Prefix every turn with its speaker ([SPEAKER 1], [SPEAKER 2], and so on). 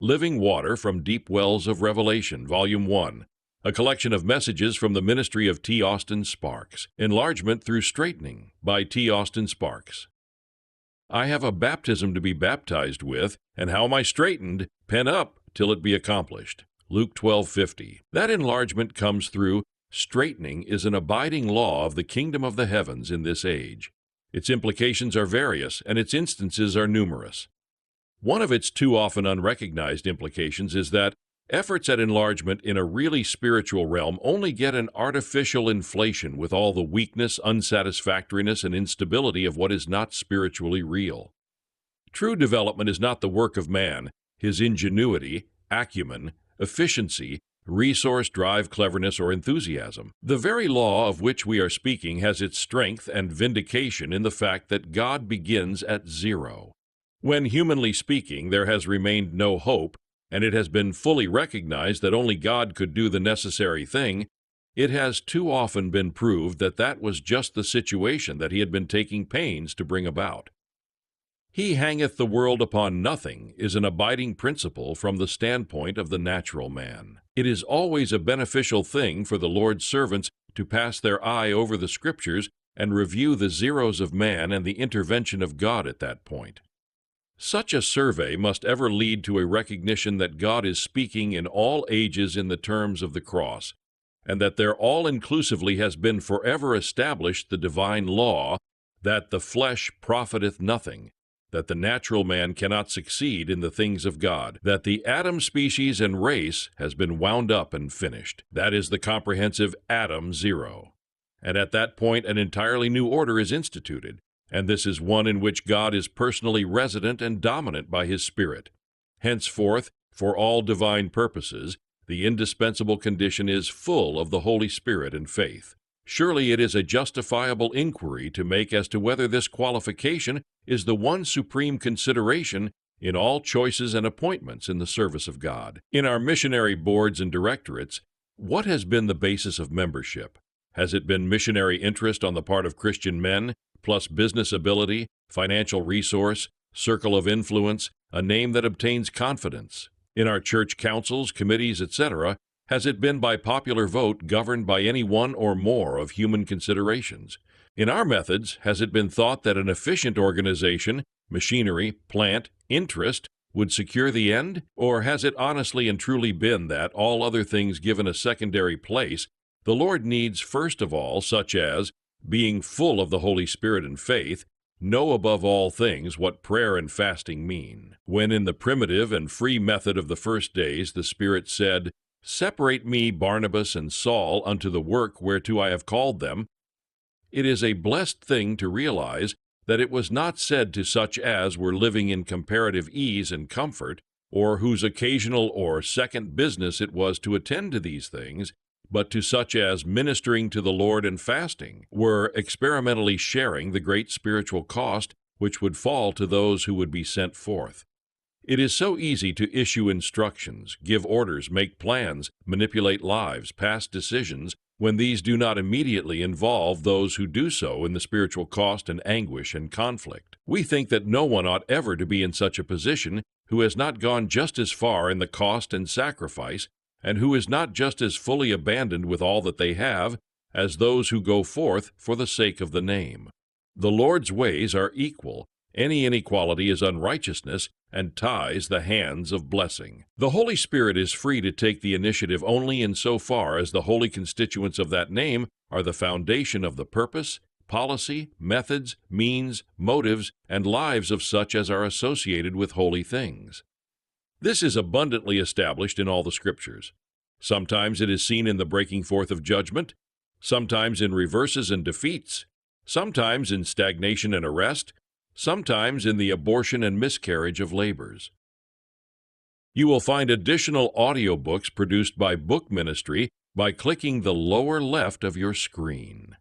[SPEAKER 1] Living Water from Deep Wells of Revelation, Volume 1. A collection of messages from the ministry of T. Austin Sparks. Enlargement through Straitening by T. Austin Sparks. I have a baptism to be baptized with, and how am I straitened? Pen up till it be accomplished. Luke 12:50. That enlargement comes through straitening is an abiding law of the kingdom of the heavens in this age. Its implications are various, and its instances are numerous. One of its too often unrecognized implications is that efforts at enlargement in a really spiritual realm only get an artificial inflation with all the weakness, unsatisfactoriness, and instability of what is not spiritually real. True development is not the work of man, his ingenuity, acumen, efficiency, resource, drive, cleverness, or enthusiasm. The very law of which we are speaking has its strength and vindication in the fact that God begins at zero. When, humanly speaking, there has remained no hope, and it has been fully recognized that only God could do the necessary thing, it has too often been proved that that was just the situation that he had been taking pains to bring about. He hangeth the world upon nothing is an abiding principle from the standpoint of the natural man. It is always a beneficial thing for the Lord's servants to pass their eye over the Scriptures and review the zeros of man and the intervention of God at that point. Such a survey must ever lead to a recognition that God is speaking in all ages in the terms of the cross, and that there all-inclusively has been forever established the divine law that the flesh profiteth nothing, that the natural man cannot succeed in the things of God, that the Adam species and race has been wound up and finished. That is the comprehensive Adam zero. And at that point an entirely new order is instituted, and this is one in which God is personally resident and dominant by His Spirit. Henceforth, for all divine purposes, the indispensable condition is full of the Holy Spirit and faith. Surely it is a justifiable inquiry to make as to whether this qualification is the one supreme consideration in all choices and appointments in the service of God. In our missionary boards and directorates, what has been the basis of membership? Has it been missionary interest on the part of Christian men, plus business ability, financial resource, circle of influence, a name that obtains confidence? In our church councils, committees, etc., has it been by popular vote governed by any one or more of human considerations? In our methods, has it been thought that an efficient organization, machinery, plant, interest would secure the end? Or has it honestly and truly been that, all other things given a secondary place, the Lord needs first of all, such as being full of the Holy Spirit and faith, know above all things what prayer and fasting mean? When in the primitive and free method of the first days the Spirit said, "Separate me, Barnabas and Saul, unto the work whereto I have called them," it is a blessed thing to realize that it was not said to such as were living in comparative ease and comfort, or whose occasional or second business it was to attend to these things, but to such as, ministering to the Lord and fasting, were experimentally sharing the great spiritual cost which would fall to those who would be sent forth. It is so easy to issue instructions, give orders, make plans, manipulate lives, pass decisions, when these do not immediately involve those who do so in the spiritual cost and anguish and conflict. We think that no one ought ever to be in such a position who has not gone just as far in the cost and sacrifice, and who is not just as fully abandoned with all that they have as those who go forth for the sake of the name. The Lord's ways are equal. Any inequality is unrighteousness and ties the hands of blessing. The Holy Spirit is free to take the initiative only in so far as the holy constituents of that name are the foundation of the purpose, policy, methods, means, motives, and lives of such as are associated with holy things. This is abundantly established in all the Scriptures. Sometimes it is seen in the breaking forth of judgment, sometimes in reverses and defeats, sometimes in stagnation and arrest, sometimes in the abortion and miscarriage of labors. You will find additional audiobooks produced by Book Ministry by clicking the lower left of your screen.